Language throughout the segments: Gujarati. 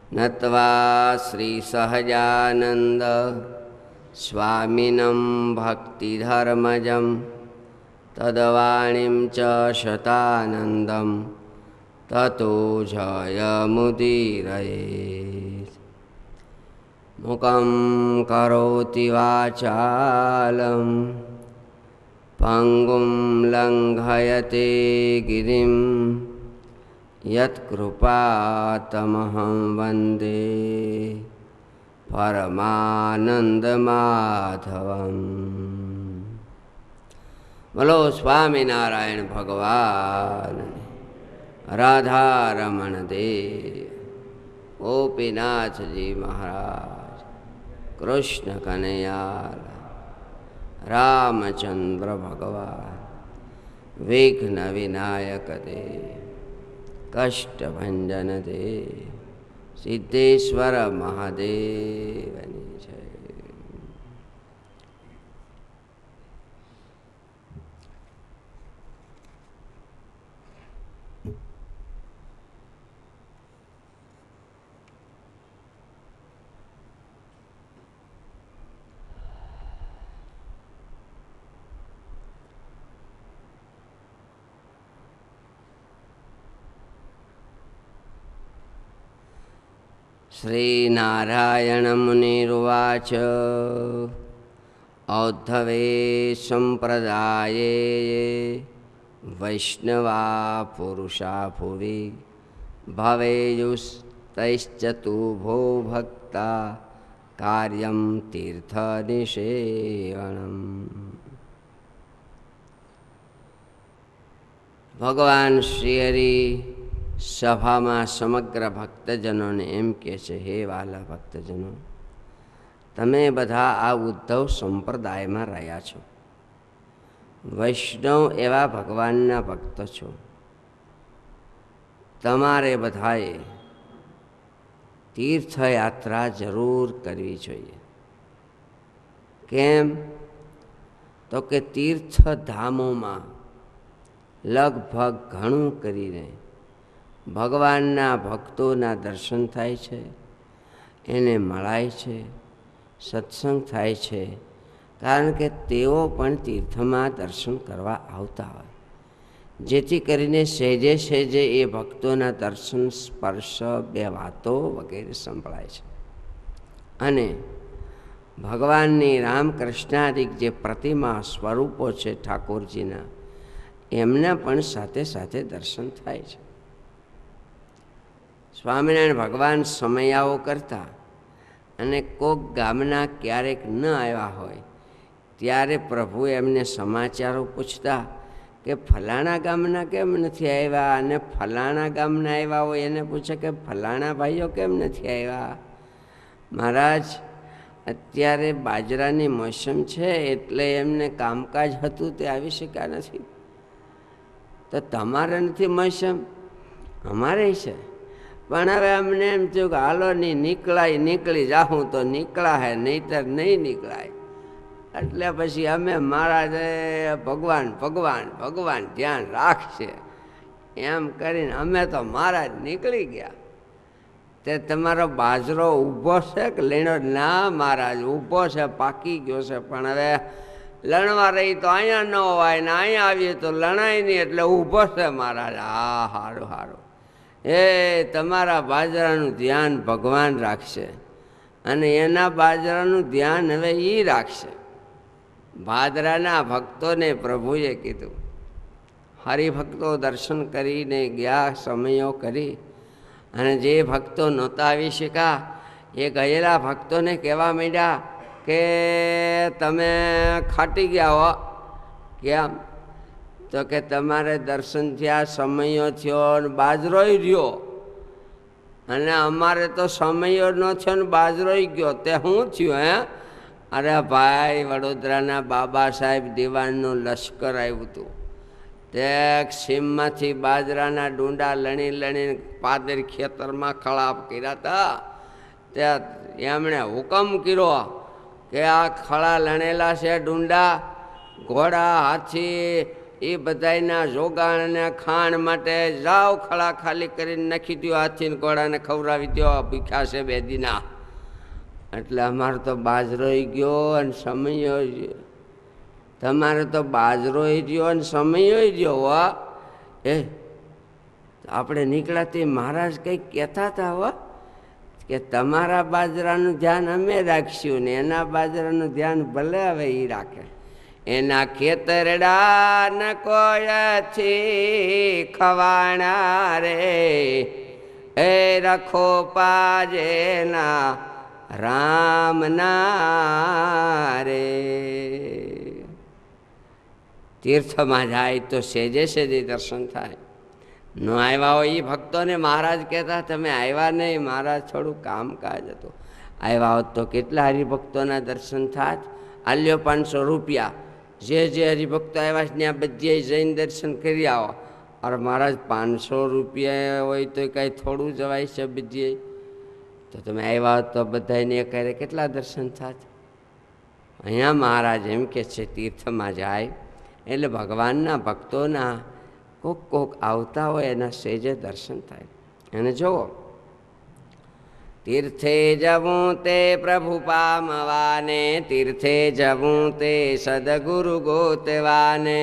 नत्वा श्रीसहजानन्द स्वामिनं भक्तिधर्मजं तद्वाणीं च शतानन्दं ततो जयमुदीरयेत्। मुखं करोति वाचालं पंगुं लंघयते गिरिं यत्कृपातमहं वन्दे परमानंदमाधवम्। बोलो स्वामीनारायण भगवान, राधारमण देव, गोपीनाथ जी महाराज, कृष्ण कन्हैया, रामचंद्र भगवान, विघ्न विनायक देव, कष्ट भंजन देव, सिद्धेश्वर महादेव जय। श्रीनारायण मुनिरुवाच औद्धवे संप्रदाये वैष्णवा पुरुषा भुवि भवेयुस्तैश्चतुर्भो भक्ता कार्यं तीर्थनिषेवणम्। भगवान श्री हरि सभा में समग्र भक्तजनों ने एम कहे छे, हे वाला भक्तजनों, तमे बधा आ उद्धव संप्रदाय में रह्या छो, वैष्णव एवा भगवानना भक्त छो, तमारे बधाए तीर्थयात्रा जरूर करवी जोईए। केम तो के तीर्थधामों में लगभग घणुं करीने भगवानना भक्तोना दर्शन थाय छे, एने मळाय छे, सत्संग थाय छे, कारण के तेओ पण तीर्थमां दर्शन करवा आवता होय, जेथी करीने सहेजे सहेजे ए भक्तोना दर्शन, स्पर्श, बे वातो वगैरे संभळाय छे। अने भगवाननी रामकृष्णादिक जे प्रतिमा स्वरूपो छे ठाकुरजीना, एमना पण साथे साथे दर्शन थाय छे। स्वामीनारायण भगवान समयाओ करता अने कोक गामना क्यारेक न आव्या होय त्यारे प्रभु एमने समाचारो पूछता के फलाणा गामना केम नथी आव्या, अने फलाणा गामना आव्या होय एने पूछे के फलाणा भाईओ केम नथी आव्या। महाराज, अत्यारे बाજરાની મોસમ છે એટલે એમને કામકાજ હતું તે આવી શક્યા નથી, તો તમારે નથી મોસમ, અમારે છે। પણ હવે અમને એમ થયું કે હાલો નહીં નીકળાય, નીકળી જાઉં તો નીકળા હે, નહીતર નહીં નીકળાય। એટલે પછી અમે મહારાજે ભગવાન ભગવાન ભગવાન ધ્યાન રાખશે એમ કરીને અમે તો મહારાજ નીકળી ગયા। તે તમારો બાજરો ઊભો છે કે લેણો? ના મહારાજ, ઊભો છે, પાકી ગયો છે, પણ હવે લણવા રહી તો અહીંયા ન હોય ને અહીંયા આવીએ તો લણાય નહીં, એટલે ઊભો છે મહારાજ। હા, સારું સારું, એ તમારા બાજરાનું ધ્યાન ભગવાન રાખશે અને એના બાજરાનું ધ્યાન હવે એ રાખશે। ભાદરાના ભક્તોને પ્રભુએ કીધું, હરિભક્તો દર્શન કરીને ગયા, સમયો કરી, અને જે ભક્તો નહોતા આવી શક્યા એ ગયેલા ભક્તોને કહેવા માંડ્યા કે તમે ખાટી ગયા હો। કેમ? તો કે તમારે દર્શન થયા, સમયો થયો ને બાજરોય રહ્યો, અને અમારે તો સમયો ન થયો ને બાજરોય ગયો, તે શું થયું હે? અરે ભાઈ, વડોદરાના બાબા સાહેબ દિવાનનું લશ્કર આવ્યું હતું, તે સીમમાંથી બાજરાના ડુંડા લણી લણીને પાદર ખેતરમાં ખળાપ કર્યા હતા। ત્યાં એમણે હુકમ કર્યો કે આ ખળા લણેલા છે ડુંડા, ઘોડા, હાથી, એ બધાયના જોગાણ અને ખાણ માટે જાવ ખળા ખાલી કરીને નાખી દો, હાથીને ઘોડાને ખવડાવી દો, ભૂખ્યા છે 2 દીના. એટલે અમારે તો બાજરો ગયો અને સમય ગયો. તમારે તો બાજરો ગયો અને સમય ગયો. હો આપણે નીકળ્યા તે મહારાજ કંઈક કહેતા હતા હો કે તમારા બાજરાનું ધ્યાન અમે રાખશું ને એના બાજરાનું ધ્યાન ભલે હવે એ રાખે. એના ખેતરડા ન કોયથી ખવાણા રે, એ રખો પાજેના રામના રે. તીર્થમાં જાય તો સેજે સેજે દર્શન થાય. ન આવ્યા હોય એ ભક્તોને મહારાજ કહેતા તમે આવ્યા નહીં, મહારાજ થોડું કામકાજ હતું. આવ્યા હોત તો કેટલા હરિભક્તોના દર્શન થાત. આલ્યો 500 રૂપિયા, જે હરિભક્તો આવ્યા છે ત્યાં બધે જઈને દર્શન કરી આવો. અરે મહારાજ 500 રૂપિયા હોય તો કાંઈ થોડું જવાય છે બધે. તો તમે આવ્યા હોત તો બધાને કરે કેટલા દર્શન થાત. અહીંયા મહારાજ એમ કે છે તીર્થમાં જાય એટલે ભગવાનના ભક્તોના કોક આવતા હોય એના સેજે દર્શન થાય. એને જુઓ, તીર્થે જવું તે પ્રભુ પામવાને, તીર્થે જવું તે સદગુરુ ગોતવાને,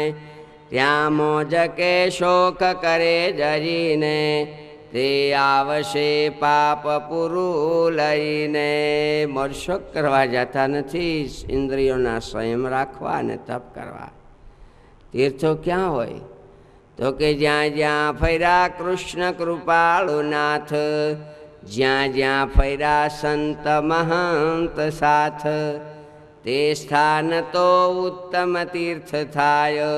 ત્યાં મોજ કે શોક કરે જરીને, તે આવશે પાપ પૂરું લઈને. મોજ શોક કરવા જતા નથી, ઇન્દ્રિયોના સંયમ રાખવા અને તપ કરવા. તીર્થો ક્યાં હોય તો કે જ્યાં જ્યાં ફર્યા કૃષ્ણ કૃપાળુનાથ, જ્યાં જ્યાં ફર્યા સંત મહંત સાથ, તે સ્થાન તો ઉત્તમ તીર્થ થાય,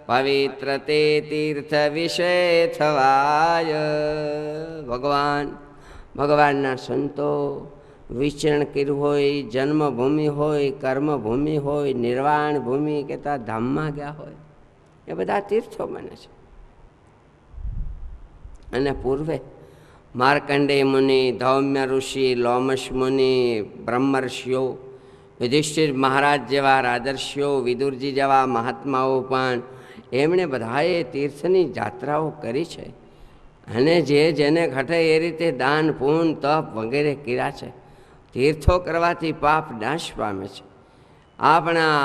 પવિત્ર તે તીર્થ વિષય થવાય. ભગવાનના સંતો વિચરણ કર્યું હોય, જન્મભૂમિ હોય, કર્મભૂમિ હોય, નિર્વાણ ભૂમિ કહેતા ધામમાં ગયા હોય, એ બધા તીર્થો બને છે. અને પૂર્વે માર્કંડેય મુનિ, ધૌમ્ય ઋષિ, લોમશ મુનિ, બ્રહ્મર્ષિઓ, યુધિષ્ઠિર મહારાજ જેવા રાજર્ષિઓ, વિદુરજી જેવા મહાત્માઓ પણ એમણે બધાએ તીર્થની જાત્રાઓ કરી છે. અને જેને ઘટે એ રીતે દાન પૂન તપ વગેરે કર્યા છે. તીર્થો કરવાથી પાપ નાશ પામે છે. આપણા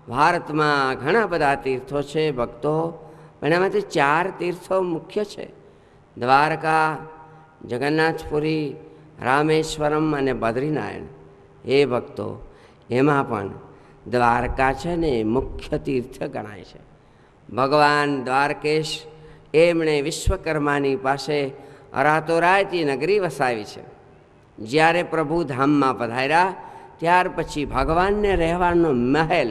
ભારતમાં ઘણા બધા તીર્થો છે ભક્તો, પણ એમાંથી 4 તીર્થો મુખ્ય છે: દ્વારકા, જગન્નાથપુરી, રામેશ્વરમ અને બદ્રીનારાયણ. એ ભક્તો, એમાં પણ દ્વારકા છે ને મુખ્ય તીર્થ ગણાય છે. ભગવાન દ્વારકેશ એમણે વિશ્વકર્માની પાસે રાતોરાતી નગરી વસાવી છે. જ્યારે પ્રભુ ધામમાં પધાર્યા ત્યાર પછી ભગવાનને રહેવાનો મહેલ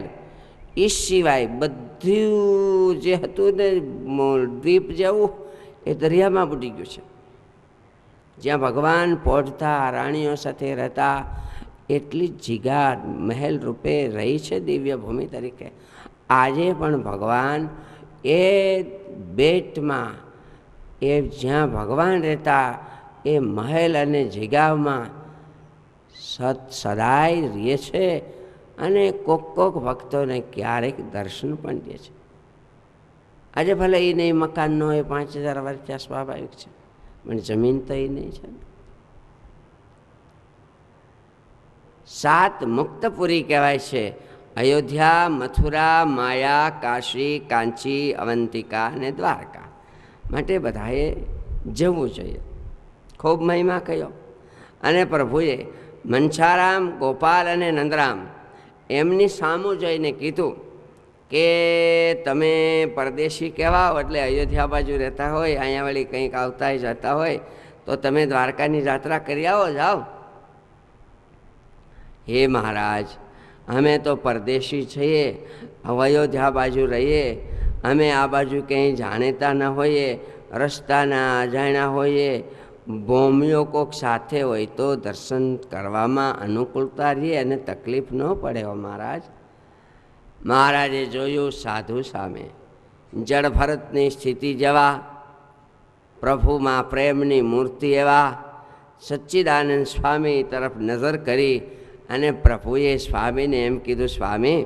એ સિવાય બધું જે હતું ને દ્વીપ જેવું એ દરિયામાં બુડી ગયું છે. જ્યાં ભગવાન પહોંચતા, રાણીઓ સાથે રહેતા, એટલી જગ્યા મહેલ રૂપે રહી છે દિવ્ય ભૂમિ તરીકે. આજે પણ ભગવાન એ બેટમાં, એ જ્યાં ભગવાન રહેતા એ મહેલ અને જગ્યામાં સદાય રહે છે. અને કોક ભક્તોને ક્યારેક દર્શન પણ દે છે. આજે ભલે એ નહીં મકાન ન હોય, 5000 વર્ષ ત્યાં સ્વાભાવિક છે, પણ જમીન તો એ નહીં છે. 7 મુક્તપુરી કહેવાય છે: અયોધ્યા, મથુરા, માયા, કાશી, કાંચી, અવંતિકા અને દ્વારકા. માટે બધાએ જવું જોઈએ. ખૂબ મહિમા કયો. અને પ્રભુએ મનસારામ, ગોપાલ અને નંદરામ એમની સામું જોઈને કીધું કે તમે પરદેશી કહેવાઓ, એટલે અયોધ્યા બાજુ રહેતા હોય, અહીંયા વળી કંઈક આવતા જતા હોય તો તમે દ્વારકાની યાત્રા કરી આવો, જાઓ. હે મહારાજ, અમે તો પરદેશી છીએ, અયોધ્યા બાજુ રહીએ, અમે આ બાજુ કંઈ જાણીતા ન હોઈએ, રસ્તાના અજાણ્યા હોઈએ, ભૂમિઓ કોક સાથે હોય તો દર્શન કરવામાં અનુકૂળતા રહે અને તકલીફ ન પડે. હો મહારાજ. મહારાજે જોયું સાધુ સામે જળ ભરતની સ્થિતિ જેવા, પ્રભુમાં પ્રેમની મૂર્તિ એવા સચ્ચિદાનંદ સ્વામી તરફ નજર કરી અને પ્રભુએ સ્વામીને એમ કીધું, સ્વામી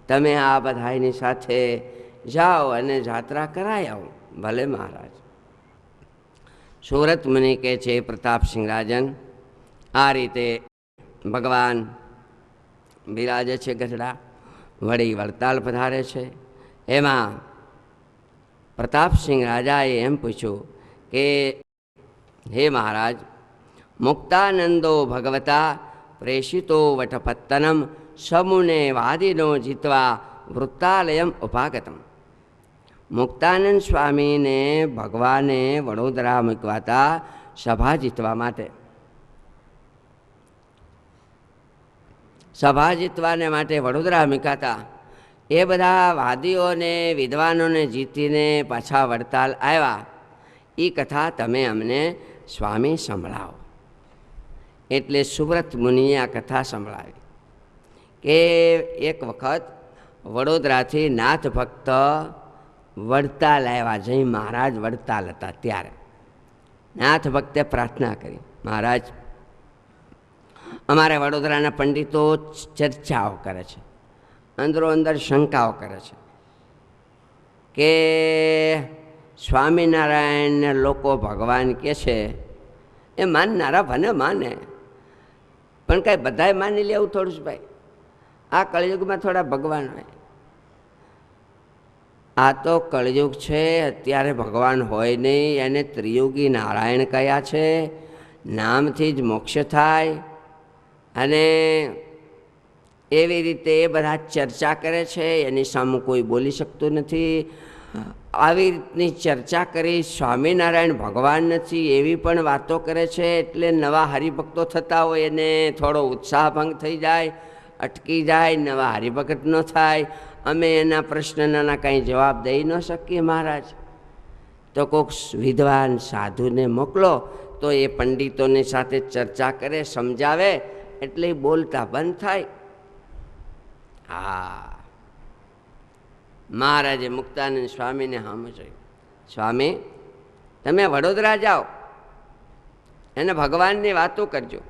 તમે આ બધાની સાથે જાઓ અને જાત્રા કરાય આવો. ભલે મહારાજ. સુરત મુનિ કહે છે, પ્રતાપસિંહ રાજન, આ રીતે ભગવાન બિરાજે છે ગઢડા, વળી વડતાલ પધારે છે. એમાં પ્રતાપસિંહ રાજાએ એમ પૂછ્યું કે હે મહારાજ, મુક્તાનંદો ભગવતા પ્રેષિતો વટપત્તનમ સમુને વાદિનો જીતવા વૃત્તાલયમ ઉપાગતમ. મુક્તાનંદ સ્વામીને ભગવાને વડોદરા મૂકવા હતા સભા જીતવા માટે. સભા જીતવાને માટે વડોદરા મૂકાતા. એ બધા વાદીઓને વિદ્વાનોને જીતીને પાછા વડતાલ આવ્યા. એ કથા તમે અમને સ્વામી સંભળાવો. એટલે સુવ્રત મુનિએ આ કથા સંભળાવી કે એક વખત વડોદરાથી નાથ ભક્ત વડતાલ આવ્યા. જય મહારાજ વડતાલ હતા ત્યારે નાથ ભક્તે પ્રાર્થના કરી, મહારાજ, અમારે વડોદરાના પંડિતો ચર્ચાઓ કરે છે, અંદરો અંદર શંકાઓ કરે છે કે સ્વામિનારાયણને લોકો ભગવાન કહે છે. એ માનનારા ભલે માને, પણ કાંઈ બધાએ માની લેવું થોડું જ ભાઈ. આ કળિયુગમાં થોડા ભગવાન હોય. આ તો કળિયુગ છે, અત્યારે ભગવાન હોય નહીં. એને ત્રિયુગી નારાયણ કયા છે. નામથી જ મોક્ષ થાય. અને એવી રીતે એ બધા ચર્ચા કરે છે. એની સામે કોઈ બોલી શકતું નથી. આવી રીતની ચર્ચા કરી સ્વામિનારાયણ ભગવાન નથી એવી પણ વાતો કરે છે. એટલે નવા હરિભક્તો થતા હોય એને થોડો ઉત્સાહ ભંગ થઈ જાય, અટકી જાય, નવા હરિભક્ત ન થાય. અમે એના પ્રશ્નના કાંઈ જવાબ દઈ ન શકીએ મહારાજ. તો કોઈક વિદ્વાન સાધુને મોકલો તો એ પંડિતોની સાથે ચર્ચા કરે, સમજાવે, એટલે બોલતા બંધ થાય. હા, મહારાજે મુક્તાનંદ સ્વામીને સામે જોયું. સ્વામી, તમે વડોદરા જાઓ, એને ભગવાનની વાતો કરજો,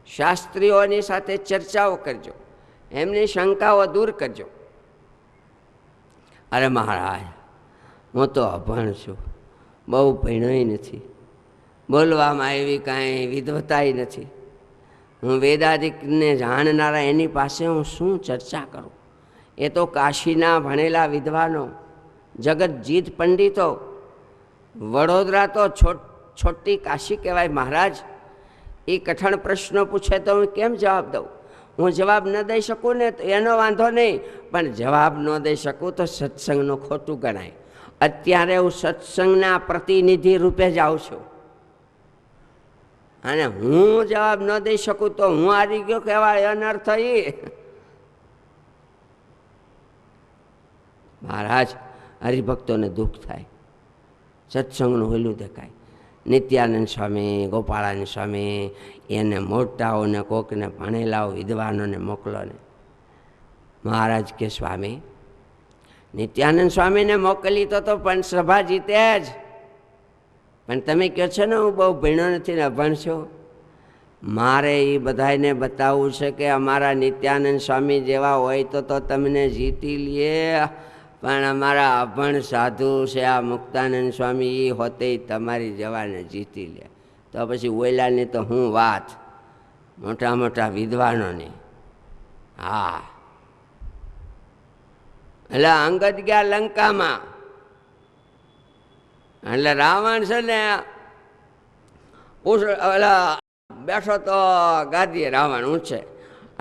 શાસ્ત્રીઓની સાથે ચર્ચાઓ કરજો, એમની શંકાઓ દૂર કરજો. અરે મહારાજ, હું તો અભણ છું, બહુ ભણ્યોય નથી, બોલવામાં એવી કાંઈ વિદ્વતાય નથી. હું વેદાદિકને જાણનારા એની પાસે હું શું ચર્ચા કરું? એ તો કાશીના ભણેલા વિદ્વાનો, જગતજીત પંડિતો. વડોદરા તો છોટી કાશી કહેવાય મહારાજ. એ કઠણ પ્રશ્નો પૂછે તો હું કેમ જવાબ દઉં? હું જવાબ ન દઈ શકું ને તો એનો વાંધો નહીં, પણ જવાબ ન દઈ શકું તો સત્સંગનું ખોટું ગણાય. અત્યારે હું સત્સંગના પ્રતિનિધિ રૂપે જ આવું છું, અને હું જવાબ ન દઈ શકું તો હું હારી ગયો કહેવાય. અનર્થ એ મહારાજ, હરિભક્તોને દુઃખ થાય, સત્સંગનું હોલું દેખાય. નિત્યાનંદ સ્વામી, ગોપાળાનંદ સ્વામી, એને મોટાઓને કોકને ભણેલાઓ વિદ્વાનોને મોકલો ને. મહારાજ કે સ્વામી, નિત્યાનંદ સ્વામીને મોકલી તો પણ સભા જીતે જ, પણ તમે કહો છો ને હું બહુ ભણ્યો નથી ને અભણ છું. મારે એ બધાને બતાવવું છે કે અમારા નિત્યાનંદ સ્વામી જેવા હોય તો તમને જીતી લે, પણ અમારા અભણ સાધુ છે આ મુક્તાનંદ સ્વામી, એ હોતે તમારી જવાને જીતી લે. તો પછી ઓયલાની તો હું વાત, મોટા મોટા વિદ્વાનોની. હા, એટલે અંગદ ગયા લંકામાં, એટલે રાવણ છે ને બેઠો તો ગાદીએ રાવણ ઊંચે,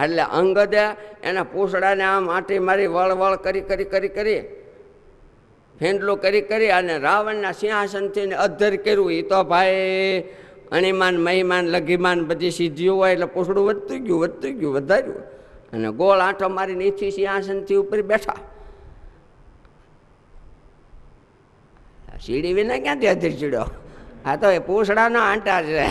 એટલે અંગદે એના પૂછડાને આમ આંટી મારી વળવળ કરી કરી કરી કરી ફેંડલું કરી કરી અને રાવણના સિંહાસનથી અધ્ધર કર્યું. એ તો ભાઈ અણિમાન મહિમાન લઘીમાન બધી સિદ્ધિઓ હોય એટલે પૂછડું વધતું ગયું વધાર્યું, અને ગોળ આંટો મારી નીચી સિંહાસનથી ઉપર બેઠા. સીડી વિના ક્યાંથી અધીર ચીડ્યો? આ તો એ પૂછડાનો આંટા છે.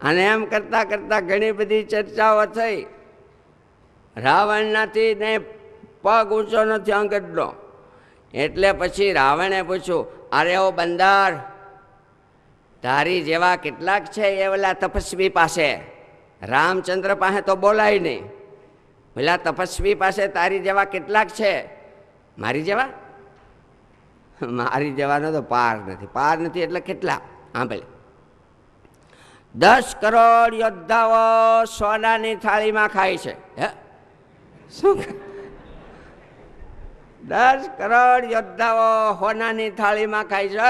અને એમ કરતાં કરતાં ઘણી બધી ચર્ચાઓ થઈ. રાવણનાથી ને પગ ઊંચો નથી અંગદનો, એટલે પછી રાવણે પૂછ્યું, અરે ઓ બંદર, તારી જેવા કેટલાક છે એ ઓલા તપસ્વી પાસે, રામચંદ્ર પાસે તો બોલાય નહીં, પેલા તપસ્વી પાસે તારી જેવા કેટલાક છે? મારી જેવા? મારી જેવાનો તો પાર નથી. પાર નથી એટલે કેટલા? હા ભલે 10 કરોડ યોદ્ધાઓ સોનાની થાળીમાં ખાય છે. હે શું? 10 કરોડ યોદ્ધાઓ સોનાની થાળીમાં ખાય છે.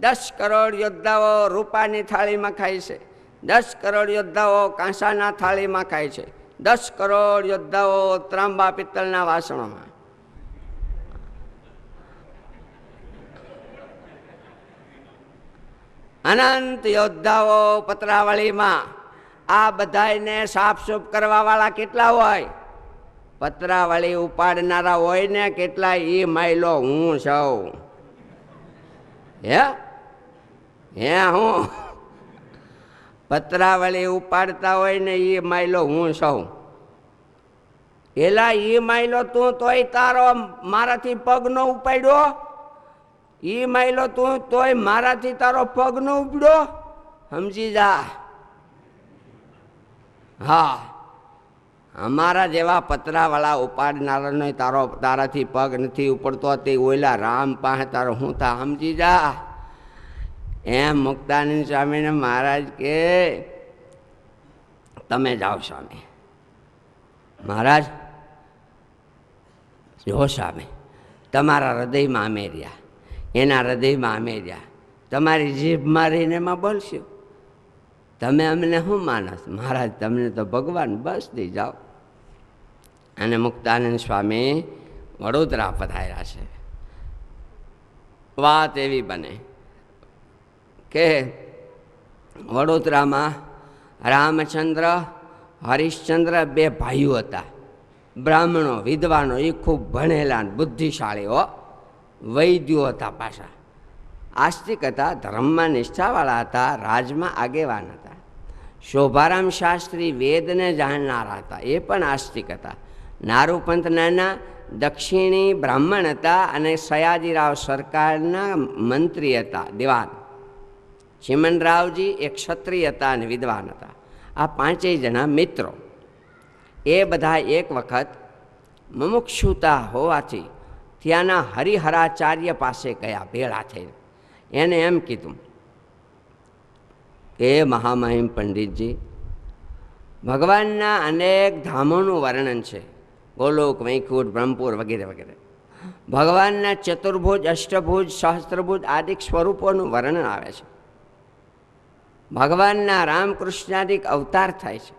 10 કરોડ યોદ્ધાઓ રૂપાની થાળીમાં ખાય છે. 10 કરોડ યોદ્ધાઓ કાંસાના થાળીમાં ખાય છે. 10 કરોડ યોદ્ધાઓ ત્રાંબા પિત્તળના વાસણોમાં. અનંત યોદ્ધાઓ પતરાવળીમાં. આ બધાને સાફસૂફ કરવા વાળા કેટલા હોય? પતરાવળી ઉપાડનારા હોય ને કેટલા? એ માયલો હું છું. હે હું પતરાવળી ઉપાડતા હોય ને એ માયલો હું છું. એલા એ માયલો તું તોય તારો મારાથી પગ નો ઉપાડ્યો. એ માયલો તું તોય મારાથી તારો પગ નો ઉપડ્યો. સમજી જા. હા, અમારા જેવા પતરાવાળા ઉપાડનારાનો તારાથી પગ નથી ઉપડતો. તે ઓલા રામ પાસે તારો હું તા સમજી જા. એમ મુક્તાનંદ સ્વામીને મહારાજ કે તમે જાઓ સ્વામી. મહારાજ જો સ્વામી, તમારા હૃદયમાં અમે રહ્યા, એના હૃદયમાં અમે રહ્યા. તમારી જીભ મારીને એમાં બોલશું. તમે અમને શું માનસ? મહારાજ તમને તો ભગવાન. બસ દઈ જાઓ. અને મુક્તાનંદ સ્વામી વડોદરા પધાર્યા છે. વાત એવી બને કે વડોદરામાં રામચંદ્ર, હરિશ્ચંદ્ર બે ભાઈઓ હતા. બ્રાહ્મણો, વિદ્વાનો. એ ખૂબ ભણેલા બુદ્ધિશાળીઓ, વૈદ્યો હતા. પાછા આસ્તિક હતા, ધર્મમાં નિષ્ઠાવાળા હતા, રાજમાં આગેવાન હતા. શોભારામ શાસ્ત્રી વેદને જાણનારા હતા, એ પણ આસ્તિક હતા. નારૂપંત નાના દક્ષિણી બ્રાહ્મણ હતા અને સયાજીરાવ સરકારના મંત્રી હતા, દિવાન. ચિમનરાવજી એક ક્ષત્રિય હતા અને વિદ્વાન હતા. આ 5 જણા મિત્રો. એ બધા એક વખત મુમુક્ષુતા હોવાથી ત્યાંના હરિહરાચાર્ય પાસે ગયા ભેળા થઈને. એને એમ કીધું કે મહામહિમ પંડિતજી, ભગવાનના અનેક ધામોનું વર્ણન છે. ગોલોક, વૈકુંઠ, બ્રહ્મપુર વગેરે વગેરે. ભગવાનના ચતુર્ભુજ, અષ્ટભુજ, સહસ્ત્રભુજ આદિક સ્વરૂપોનું વર્ણન આવે છે. ભગવાનના રામકૃષ્ણાદિક અવતાર થાય છે.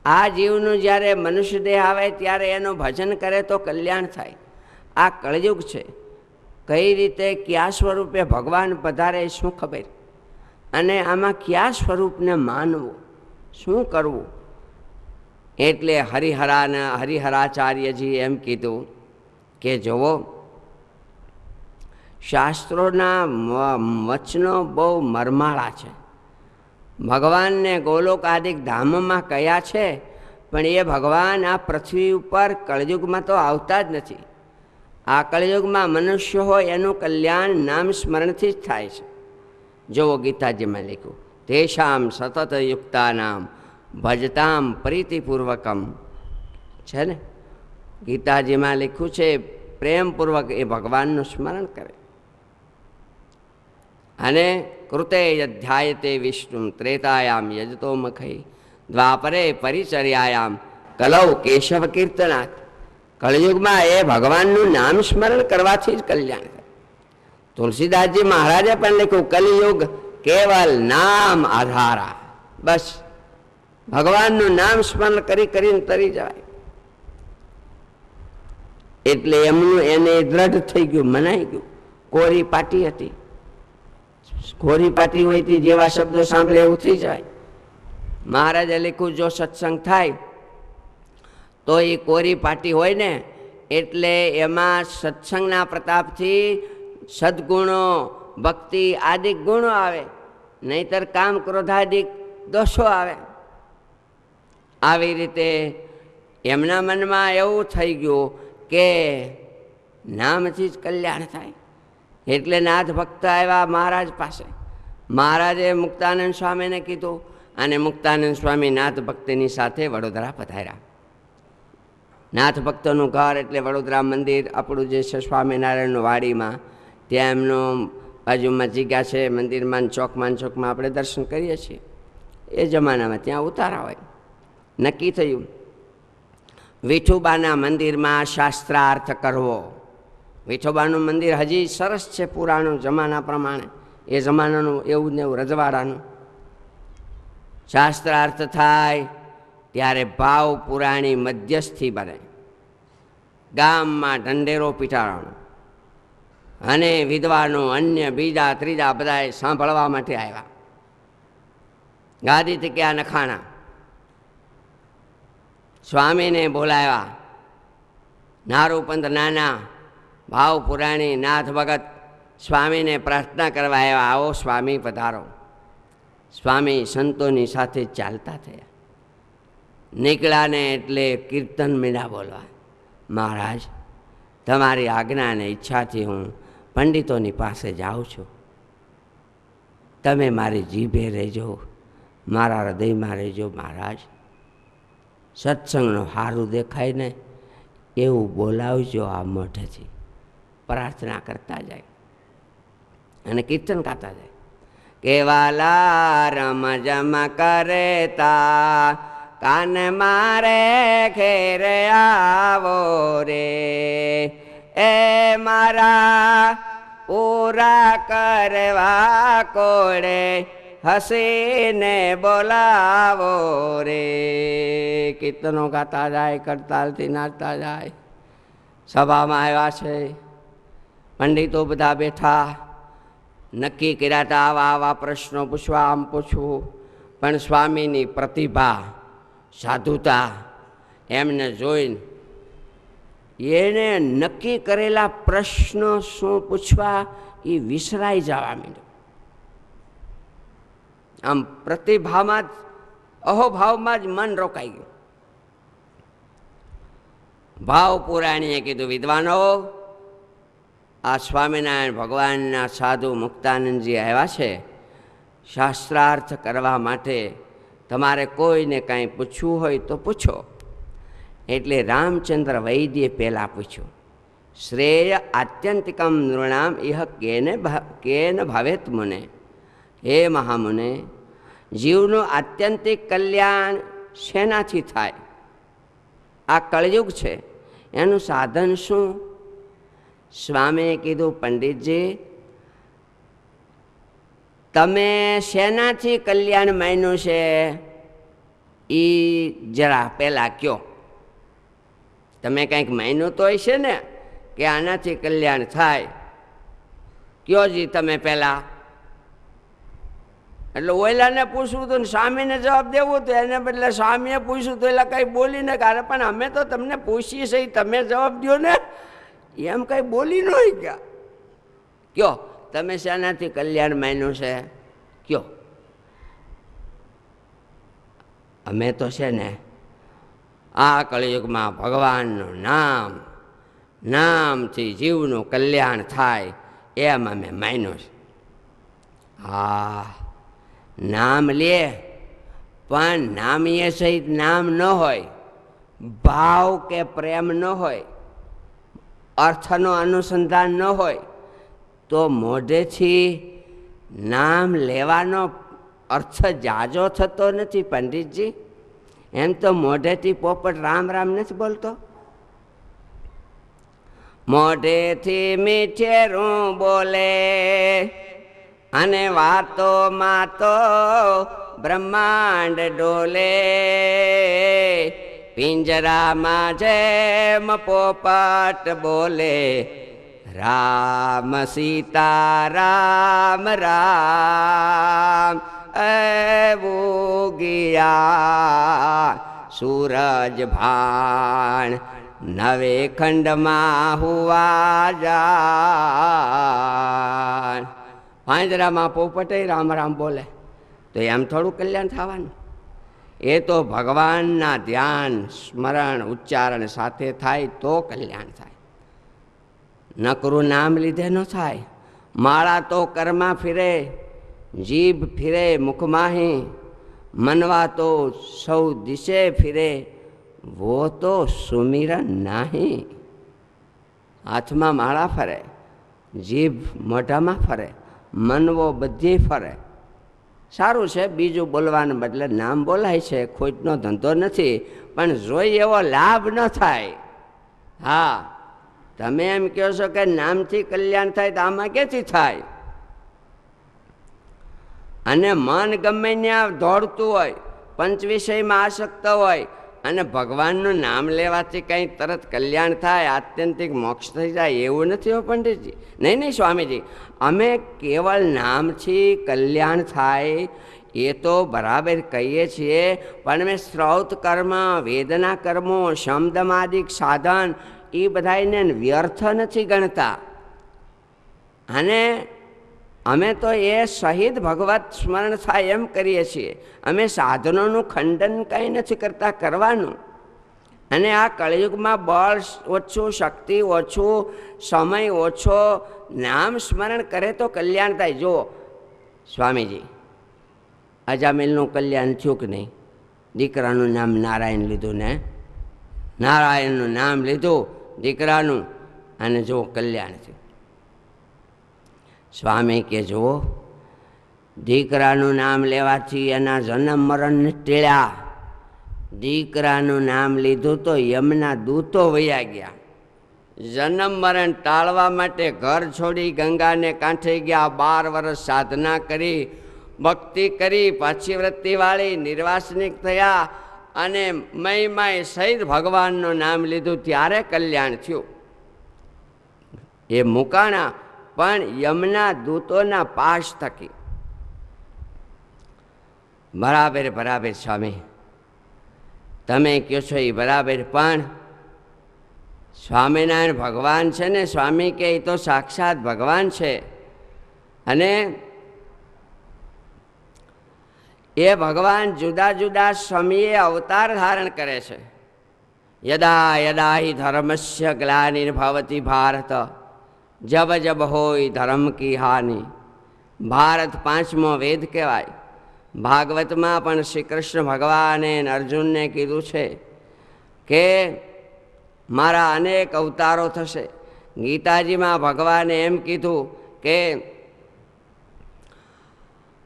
આ જીવનું જ્યારે મનુષ્ય દેહ આવે ત્યારે એનું ભજન કરે તો કલ્યાણ થાય. આ કળયુગ છે. કઈ રીતે કયા સ્વરૂપે ભગવાન પધારે શું ખબર? અને આમાં કયા સ્વરૂપને માનવું, શું કરવું? એટલે હરિહરાચાર્યજી એમ કીધું કે જુઓ, શાસ્ત્રોના વચનો બહુ મરમાળા છે. ભગવાનને ગોલોકાદિક ધામમાં કયા છે, પણ એ ભગવાન આ પૃથ્વી ઉપર કળયુગમાં તો આવતા જ નથી. આ કળયુગમાં મનુષ્ય હોય એનું કલ્યાણ નામ સ્મરણથી જ થાય છે. જુઓ ગીતાજીમાં લખ્યું, તેષામ સતત યુક્તાનામ ભજતામ પ્રીતિપૂર્વકમ. છે ને, ગીતાજીમાં લખ્યું છે પ્રેમપૂર્વક એ ભગવાનનું સ્મરણ કરે. અને કૃતે અધ્યાયતે વિષ્ણુ ત્રેતાયામ યજતો મખઈ દ્વાપરે પરિચર્યાયામ કલૌ કેશવ કીર્તનાથ. કળયુગમાં એ ભગવાનનું નામ સ્મરણ કરવાથી જ કલ્યાણ થાય. તુલસીદાસજી મહારાજે પણ લખ્યું, કલિયુગ કેવલ નામ આધારા. બસ ભગવાનનું નામ સ્મરણ કરી કરીને તરી જવાય. એટલે એમનું એને દ્રઢ થઈ ગયું, મનાઈ ગયું. કોરી પાટી હતી. કોરી પાટી હોય તે જેવા શબ્દો સાંભળે એવું થઈ જાય. મહારાજે લખ્યું, જો સત્સંગ થાય તો એ કોરી પાટી હોય ને, એટલે એમાં સત્સંગના પ્રતાપથી સદગુણો, ભક્તિ આદિક ગુણો આવે, નહીતર કામ ક્રોધાદિક દોષો આવે. આવી રીતે એમના મનમાં એવું થઈ ગયું કે નામથી જ કલ્યાણ થાય. એટલે નાથ ભક્ત આવ્યા મહારાજ પાસે. મહારાજે મુક્તાનંદ સ્વામીને કીધું અને મુક્તાનંદ સ્વામી નાથ ભક્તની સાથે વડોદરા પધાર્યા. નાથ ભક્તોનું ઘર એટલે વડોદરા મંદિર આપણું જે છે સ્વામિનારાયણનું વાડીમાં, ત્યાં એમનો બાજુમાં જગ્યા છે મંદિરમાં, ચોકમાં આપણે દર્શન કરીએ છીએ. એ જમાનામાં ત્યાં ઉતારા હોય. નક્કી થયું વિઠોબાના મંદિરમાં શાસ્ત્રાર્થ કરવો. વિઠોબાનું મંદિર હજી સરસ છે, પુરાણું જમાના પ્રમાણે, એ જમાનાનું એવું ને એવું રજવાડાનું. શાસ્ત્રાર્થ થાય ત્યારે ભાવ પુરાણી મધ્યસ્થી બને. ગામમાં ઢંઢેરો પીટાવાનો અને વિદ્વાનો અન્ય બીજા ત્રીજા બધાએ સાંભળવા માટે આવ્યા. ગાદી ટીક્યા નખાણા. સ્વામીને બોલાવ્યા. નારૂપંત નાના ભાવ પુરાણી નાથ ભગત સ્વામીને પ્રાર્થના કરવા આવ્યા, આવો સ્વામી પધારો. સ્વામી સંતોની સાથે ચાલતા થયા. નીકળ્યા ને એટલે કીર્તન મીંડા બોલવા, મહારાજ તમારી આજ્ઞાને ઈચ્છાથી હું પંડિતોની પાસે જાઉં છું. તમે મારી જીભે રહેજો, મારા હૃદયમાં રહેજો મહારાજ. સત્સંગનું સારું દેખાય ને એવું બોલાવજો આ મોઢેથી. પ્રાર્થના કરતા જાય અને કીર્તન ગાતા જાય. કેવાલા રમજમ કરેતા કાન મારે ઘેરે આવો રે, એ મારા પૂરા કરવા કોડે હસીને બોલાવો રે. કીર્તનો ગાતા જાય, કરતાલથી નાચતા જાય. સભામાં આવ્યા છે, પંડિતો બધા બેઠા. નક્કી કર્યા હતા આવા આવા પ્રશ્નો પૂછવા, આમ પૂછવું. પણ સ્વામીની પ્રતિભા, સાધુતા એમને જોઈને એને નક્કી કરેલા પ્રશ્નો શું પૂછવા એ વિસરાઈ જવા માંડ્યો. આમ પ્રતિભામાં જ, અહોભાવમાં જ મન રોકાઈ ગયું. ભાવ પુરાણીએ કીધું, વિદ્વાનો, આ સ્વામિનારાયણ ભગવાનના સાધુ મુક્તાનંદજી આવ્યા છે શાસ્ત્રાર્થ કરવા માટે. તમારે કોઈને કાંઈ પૂછવું હોય તો પૂછો. એટલે રામચંદ્ર વૈદ્યે પહેલાં પૂછ્યું, શ્રેય આત્યંતિકમ નૃણામ ઇહ કેન ભવેત મુને. હે મહામુને, જીવનું આત્યંતિક કલ્યાણ શેનાથી થાય? આ કળયુગ છે, એનું સાધન શું? સ્વામીએ કીધું, પંડિતજી તમે શેનાથી કલ્યાણ માન્યું છે એ જરા પહેલાં કયો. તમે કંઈક માન્યું તો હશે ને કે આનાથી કલ્યાણ થાય, કયો જી તમે પહેલાં. એટલે ઓયલાને પૂછવું હતું ને સ્વામીને જવાબ દેવો હતો, એને બદલે સ્વામીએ પૂછ્યું તો એટલે કંઈ બોલીને કારે, પણ અમે તો તમને પૂછીએ છીએ, તમે જવાબ દો ને, એમ કંઈ બોલી ન હોય ગયા. કયો તમે શાનાથી કલ્યાણ માન્યું છે, કયો. અમે તો છે ને આ કળિયુગમાં ભગવાનનું નામથી જીવનું કલ્યાણ થાય એમ અમે માન્યું છે. હા, નામ લે, પણ નામીએ સહિત નામ ન હોય, ભાવ કે પ્રેમ ન હોય, અર્થનો અનુસંધાન ન હોય તો મોઢેથી નામ લેવાનો અર્થ જાજો થતો નથી પંડિતજી. એમ તો મોઢેથી પોપટ રામ રામ નથી બોલતો. મોઢેથી મીઠેરું બોલે અને વાતોમાં તો બ્રહ્માંડ ડોલે. પિંજરામાં જેમ પોપટ બોલે, રામ સીતા રામ રામ એવું ગયા. સૂરજ ભાણ નવે ખંડમાં હુવા જાય. પાંજરામાં પોપટે રામ રામ બોલે તો એમ થોડું કલ્યાણ થવાનું? એ તો ભગવાનના ધ્યાન સ્મરણ ઉચ્ચારણ સાથે થાય તો કલ્યાણ થાય. નકરું નામ લીધે ન થાય. માળા તો કરમાં ફિરે, જીભ ફિરે મુખમાહી, मनवा तो सौ दिशे फिरे वो तो सुमिरन नहीं। हाथमां माळा फरे, जीभ मोઢામાં ફરે, મનવો બધી ફરે. સારું છે, બીજું બોલવાને બદલે નામ બોલાય છે, ખોટનો ધંધો નથી, પણ જોઈ એવો લાભ ન થાય. હા, તમે એમ કહો છો કે નામથી કલ્યાણ થાય, તો આમાં ક્યાંથી થાય? અને મન ગમે ત્યાં દોડતું હોય, પંચ વિષયમાં આસક્ત હોય, અને ભગવાનનું નામ લેવાથી કંઈ તરત કલ્યાણ થાય, આત્યંતિક મોક્ષ થઈ જાય, એવું નથી હો પંડિતજી. નહીં નહીં સ્વામીજી, અમે કેવળ નામથી કલ્યાણ થાય એ તો બરાબર કહીએ છીએ, પણ અમે શ્રૌત કર્મ, વેદના કર્મો, શમદમાદિક સાધન એ બધાને વ્યર્થ નથી ગણતા. અને અમે તો એ સહિત ભગવત સ્મરણ થાય એમ કરીએ છીએ. અમે સાધનોનું ખંડન કંઈ નથી કરતા, કરવાનું. અને આ કળિયુગમાં બળ ઓછું, શક્તિ ઓછું, સમય ઓછો, નામ સ્મરણ કરે તો કલ્યાણ થાય. જુઓ સ્વામીજી, અજામિલનું કલ્યાણ થયું કે નહીં? દીકરાનું નામ નારાયણ લીધું ને, નારાયણનું નામ લીધું દીકરાનું, અને જુઓ કલ્યાણ થયું. સ્વામી કે જુઓ, દીકરાનું નામ લેવાથી એના જન્મ મરણને ટેળ્યા. દીકરાનું નામ લીધું તો યમના દૂતો વયા ગયા. જન્મ મરણ ટાળવા માટે ઘર છોડી ગંગાને કાંઠે ગયા. 12 વર્ષ સાધના કરી, ભક્તિ કરી, પાછી વૃત્તિવાળી નિર્વાસનિક થયા, અને મય સહિત ભગવાનનું નામ લીધું, ત્યારે કલ્યાણ થયું. એ મુકાણા પણ યમના દૂતોના પાશ થકી. બરાબર બરાબર સ્વામી, તમે કહો છો એ બરાબર, પણ સ્વામિનારાયણ ભગવાન છે ને, સ્વામી કે એ તો સાક્ષાત ભગવાન છે. અને એ ભગવાન જુદા જુદા સમયે અવતાર ધારણ કરે છે. યદા યદા હિ ધર્મસ્ય ગ્લાનિર્ભવતિ ભારત, જબ જબ હોય ધર્મ કી હાનિ. ભારત 5મો વેદ કહેવાય. ભાગવતમાં પણ શ્રી કૃષ્ણ ભગવાને અર્જુનને કીધું છે કે મારા અનેક અવતારો થશે. ગીતાજીમાં ભગવાને એમ કીધું કે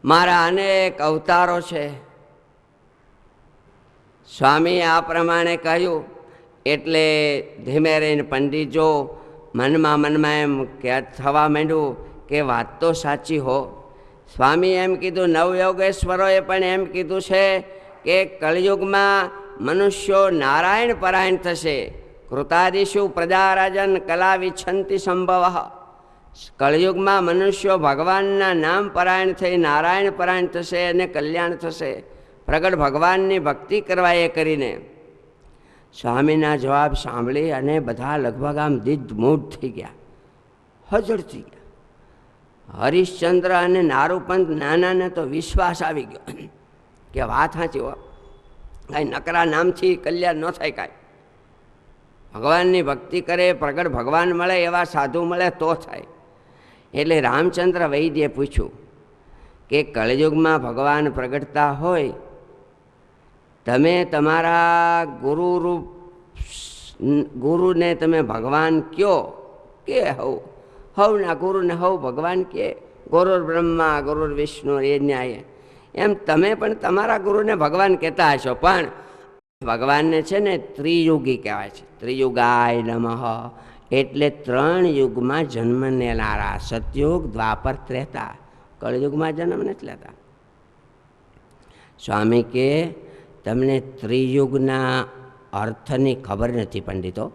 મારા અનેક અવતારો છે. સ્વામીએ આ પ્રમાણે કહ્યું. એટલે ધીમે રહીને પંડિતજો મનમાં એમ કે થવા માંડ્યું કે વાત તો સાચી હો. સ્વામી એમ કીધું, નવયોગેશ્વરોએ પણ એમ કીધું છે કે કળિયુગમાં મનુષ્યો નારાયણ પરાયણ થશે. કૃતાદિષુ પ્રજારાજન કલા વિચ્છંતિ સંભવ. કળિયુગમાં મનુષ્યો ભગવાનના નામ પરાયણ થઈ નારાયણ પરાયણ થશે અને કલ્યાણ થશે. પ્રગટ ભગવાનની ભક્તિ કરવા એ કરીને. સ્વામીના જવાબ સાંભળી અને બધા લગભગ આમ દિગ્મૂઢ થઈ ગયા, હજળ થઈ ગયા. હરિશ્ચંદ્ર અને નારૂપંત નાનાને તો વિશ્વાસ આવી ગયો કે વાત સાચી હો, કાંઈ નકરા નામથી કલ્યાણ ન થાય. કાંઈ ભગવાનની ભક્તિ કરે, પ્રગટ ભગવાન મળે, એવા સાધુ મળે તો થાય. એટલે રામચંદ્ર વૈદ્યે પૂછ્યું કે કળયુગમાં ભગવાન પ્રગટતા હોય, તમે તમારા ગુરુને તમે ભગવાન કયો કે હવના ગુરુને હવ ભગવાન કે. ગુરુર બ્રહ્મા ગુરુર વિષ્ણુ એ ન્યાય. એમ તમે પણ તમારા ગુરુને ભગવાન કહેતા હશો, પણ ભગવાનને છે ને ત્રિયુગી કહેવાય છે. ત્રિયુગાય નમઃ એટલે 3 યુગમાં જન્મ લેનારા. સતયુગ, દ્વાપર, ત્રેતા. કળયુગમાં જન્મ નથી લેતા. સ્વામી કે તમને ત્રિયુગના અર્થની ખબર નથી પંડિતો.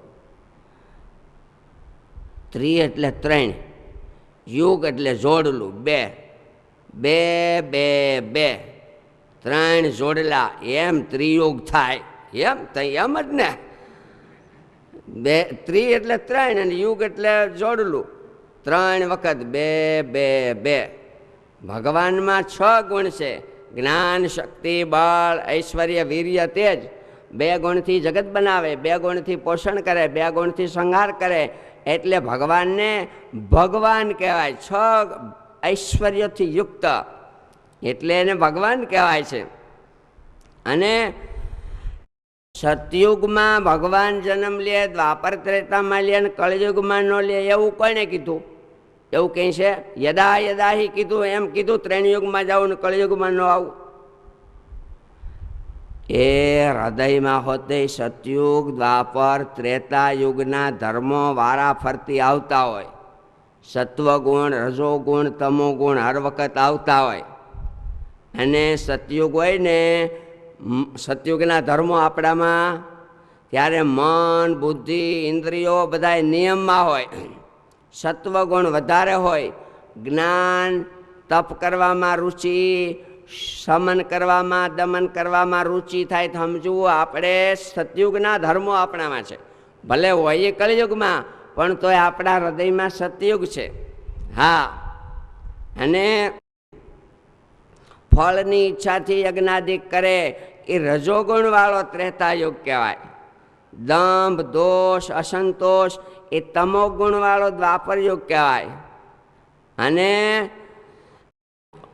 ત્રિ એટલે 3, યુગ એટલે જોડલું 2, 2 2 2, 3 જોડલા, એમ ત્રિયુગ થાય. એમ એમ જ ને. 3 એટલે 3 અને યુગ એટલે જોડલું. 3 વખત 2 2 2. ભગવાનમાં 6 ગુણ છે. જ્ઞાન, શક્તિ, બળ, ઐશ્વર્ય, વીર્ય, તેજ. 2 ગુણથી જગત બનાવે, 2 ગુણથી પોષણ કરે, 2 ગુણથી સંહાર કરે. એટલે ભગવાનને ભગવાન કહેવાય. 6 ઐશ્વર્યથી યુક્ત એટલે એને ભગવાન કહેવાય છે. અને સતયુગમાં ભગવાન જન્મ લે, દ્વાપર ત્રેતામાં લે અને કળયુગમાં ન લે એવું કોઈને કીધું? એવું કંઈ છે? યદા યદા હિ કીધું, એમ કીધું ત્રણ યુગમાં જાઉં ને કળયુગમાં ન આવું? એ હૃદયમાં હોતે સતયુગ, દ્વાપર, ત્રેતા યુગના ધર્મો વારા ફરતી આવતા હોય. સત્વગુણ, રજોગુણ, તમોગુણ હર વખત આવતા હોય. અને સતયુગ હોય ને, સતયુગના ધર્મો આપણામાં, ત્યારે મન, બુદ્ધિ, ઇન્દ્રિયો બધા નિયમમાં હોય. સત્વગુણ વધારે હોય, જ્ઞાન, તપ કરવામાં રુચિ, શમન કરવામાં, દમન કરવામાં રુચિ થાય. તો સમજવું આપણે સતયુગના ધર્મો આપણામાં છે. ભલે હોય કળયુગમાં, પણ તોય આપણા હૃદયમાં સતયુગ છે. હા, અને ફળની ઈચ્છાથી યજ્ઞાદિક કરે એ રજોગુણ વાળો ત્રેતા યુગ કહેવાય. દંભ, દોષ, અસંતોષ એ તમોગુણ વાળો દ્વાપર યુગ કહેવાય. અને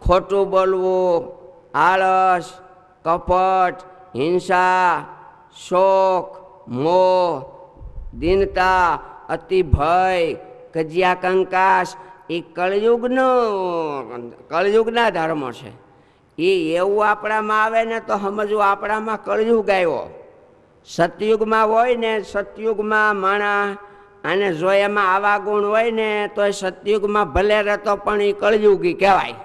ખોટું બોલવું, આળસ, કપટ, હિંસા, શોક, મોહ, દીનતા, અતિ ભય, કજિયા કંકાસ એ કળયુગના ધર્મો છે. એ એવું આપણામાં આવે ને તો સમજવું આપણામાં કળયુગ આવ્યો. સતયુગમાં હોય ને, સતયુગમાં માણા અને જો એમાં આવા ગુણ હોય ને તો એ સતયુગમાં ભલે રહેતો પણ એ કળયુગી કહેવાય.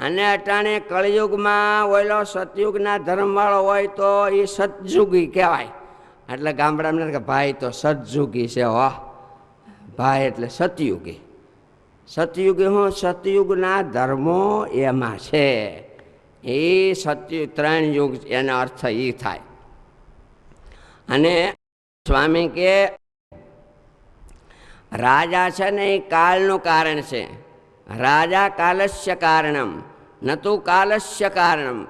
અને અટાણે કળયુગમાં ઓલો સતયુગના ધર્મવાળો હોય તો એ સતયુગી કહેવાય. એટલે ગામડામાં કે ભાઈ તો સતયુગી છે. હો ભાઈ એટલે સતયુગી. સતયુગી હું? સતયુગના ધર્મો એમાં છે. એ સતયુગ ત્રણ યુગ એનો અર્થ એ થાય. અને સ્વામી કે રાજા છે ને એ કાળનું કારણ છે. રાજા કાલસ્ય કારણમ નતુ કાલસ્ય કારણમ.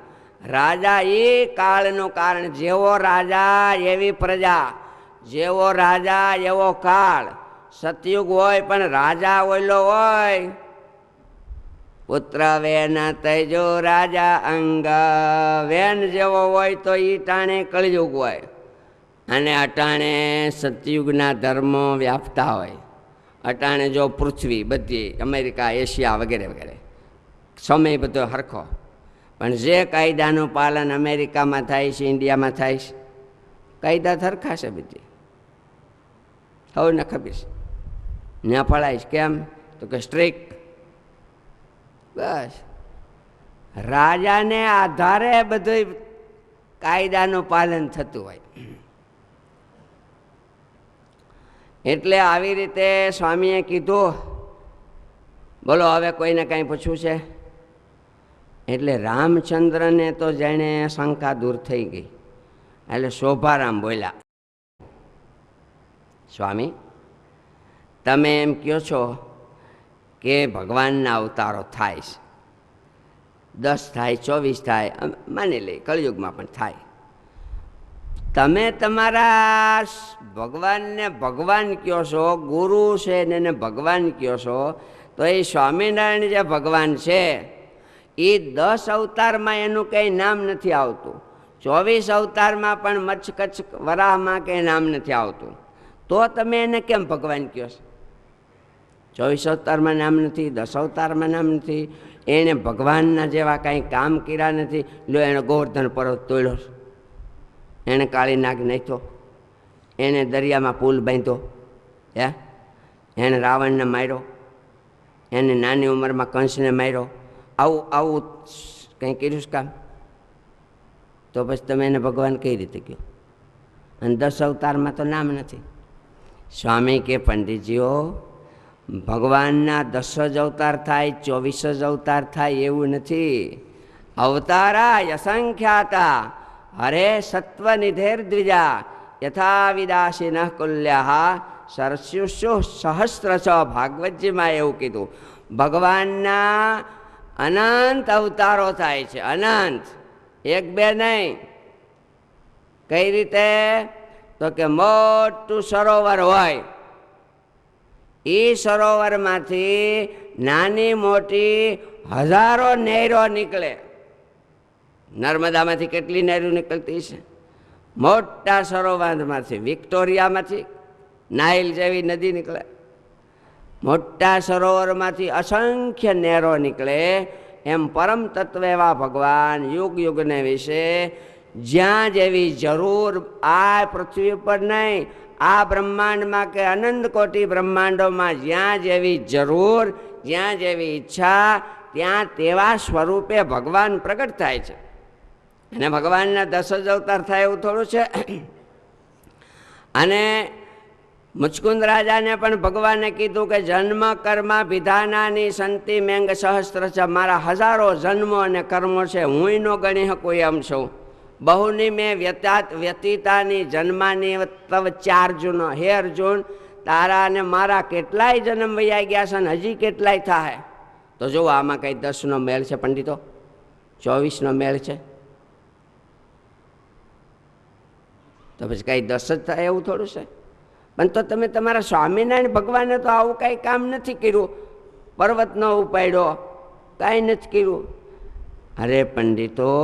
રાજા એ કાળનું કારણ. જેવો રાજા એવી પ્રજા, જેવો રાજા એવો કાળ. સતયુગ હોય પણ રાજા ઓયલો હોય. પુત્ર વેન તૈજો રાજા અંગ. વેન જેવો હોય તો એ ટાણે કળયુગ હોય. અને અટાણે સતયુગના ધર્મો વ્યાપતા હોય. અટાણે જો પૃથ્વી બધી અમેરિકા, એશિયા વગેરે વગેરે સમય બધો હરખો, પણ જે કાયદાનું પાલન અમેરિકામાં થાય છે, ઇન્ડિયામાં થાય છે, કાયદા હરખા છે બધી. હવે ને ખબર છે ત્યાં ફળાય છે. કેમ? તો કે સ્ટ્રીક. બસ રાજાને આધારે બધું કાયદાનું પાલન થતું હોય. એટલે આવી રીતે સ્વામીએ કીધું. બોલો હવે કોઈને કાંઈ પૂછવું છે? એટલે રામચંદ્રને તો જાણે શંકા દૂર થઈ ગઈ. એટલે શોભારામ બોલ્યા, સ્વામી તમે એમ કહો છો કે ભગવાનના અવતારો થાય છે, 10 થાય, 24 થાય, માની લઈ કળયુગમાં પણ થાય. તમે તમારા ભગવાનને ભગવાન કહો છો, ગુરુ છે ને એને ભગવાન કહો છો, તો એ સ્વામિનારાયણ જે ભગવાન છે એ 10 અવતારમાં એનું કંઈ નામ નથી આવતું. 24 અવતારમાં પણ મચ્છ વરાહમાં કંઈ નામ નથી આવતું. તો તમે એને કેમ ભગવાન કહો છો? 24 અવતારમાં નામ નથી, 10 અવતારમાં નામ નથી. એણે ભગવાનના જેવા કાંઈ કામ કર્યા નથી. લો, એણે ગોવર્ધન પર્વત તોડ્યો, એણે કાળી નાગ નાખ્યો, એણે દરિયામાં પુલ બાંધ્યો, એણે રાવણને માર્યો, એને નાની ઉંમરમાં કંસને માર્યો. આવું કંઈ કર્યું છે કામ? તો પછી તમે એને ભગવાન કઈ રીતે કહો? અને 10 અવતારમાં તો નામ નથી. સ્વામી કે પંડિતજીઓ, ભગવાનના 10 જ અવતાર થાય, 24 જ અવતાર થાય એવું નથી. અવતારા અસંખ્યાતા હરે સત્વનિધેર દ્વિજા યથા વિદાસી ન કુલ્યા સરસ્યુષુ સહસ્ત્ર છ. ભાગવતજીમાં એવું કીધું. ભગવાનના અનંત અવતારો થાય છે, અનંત, 1-2 નહીં. કઈ રીતે? તો કે મોટું સરોવર હોય, એ સરોવરમાંથી નાની મોટી હજારો નહેરો નીકળે. નર્મદામાંથી કેટલી નહેરો નીકળતી છે? મોટા સરોવરમાંથી, વિક્ટોરિયામાંથી નાઇલ જેવી નદી નીકળે, મોટા સરોવરમાંથી અસંખ્ય નહેરો નીકળે. એમ પરમ તત્વ એવા ભગવાન યુગ યુગને વિશે જ્યાં જેવી જરૂર આ પૃથ્વી ઉપર નહીં, આ બ્રહ્માંડમાં કે અનંત કોટી બ્રહ્માંડોમાં જ્યાં જેવી જરૂર, જ્યાં જેવી ઈચ્છા, ત્યાં તેવા સ્વરૂપે ભગવાન પ્રગટ થાય છે. અને ભગવાનના 10 જ અવતાર થાય એવું થોડું છે. અને મુચકુંદ રાજાને પણ ભગવાને કીધું કે જન્મ કર્મ વિધાનાની સંતિ મેંગ સહસ્ત્ર છે, મારા હજારો જન્મો અને કર્મો છે, હું ન ગણી શકું એમ છું. બહુની મેં વ્યતીતાની જન્માની તવ 4 જૂનો. હે અર્જુન, તારા અને મારા કેટલાય જન્મ વૈયા ગયા છે ને હજી કેટલાય થાય. તો જુઓ આમાં કંઈ 10નો મેળ છે પંડિતો, 24નો મેળ છે, તો પછી કંઈ 10 જ થાય એવું થોડું છે? પણ તો તમે તમારા સ્વામિનારાયણ ભગવાને તો આવું કાંઈ કામ નથી કર્યું, પર્વત ન ઉપાડ્યો, કાંઈ નથી કર્યું. અરે પંડિતો,